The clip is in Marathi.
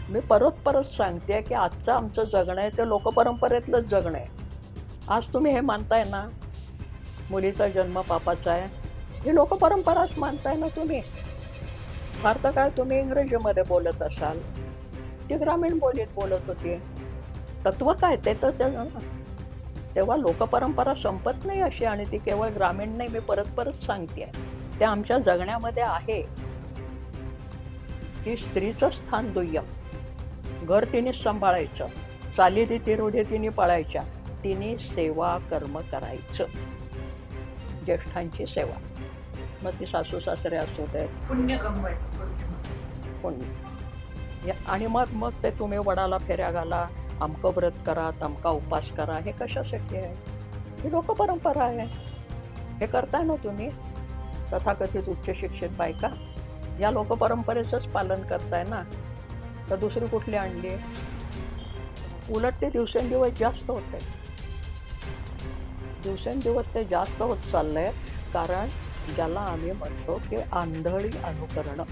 मी परत परत सांगते की आजचं आमचं जगणं आहे ते लोकपरंपरेतलंच जगणं आहे. आज तुम्ही हे मानताय ना, मुलीचा जन्म पापाचा आहे, ही लोकपरंपराच मानताय ना तुम्ही. फार तर काय तुम्ही इंग्रजीमध्ये बोलत असाल, ती ग्रामीण बोलीत बोलत होती. तत्व काय ते तर ना. तेव्हा लोकपरंपरा संपत नाही अशी, आणि ती केवळ ग्रामीण नाही, मी परत परत सांगते, ते आमच्या जगण्यामध्ये आहे की स्त्रीचं स्थान दुय्यम. घर तिने सांभाळायचं, चालीरीती रूढी तिने पाळायच्या, तिने सेवा कर्म करायचं, ज्येष्ठांची सेवा. मग ती सासू सासरे असू दे, पुण्य कमवायचं थोडक्यात. कोणी आणि मग मग ते तुम्ही वडाला फेऱ्या घाला, अमकं व्रत करा, तमका उपास करा, हे कशासाठी आहे? ही लोकपरंपरा आहे. हे करताय ना तुम्ही, तथाकथित उच्च शिक्षित बायका या लोकपरंपरेचंच पालन करताय ना, तर दुसरी कुठली आणली? उलट ते दिवसेंदिवस जास्त होत आहे, दिवसेंदिवस ते जास्त होत चाललंय. कारण ज्याला आम्ही म्हणतो की आंधळी अनुकरणं,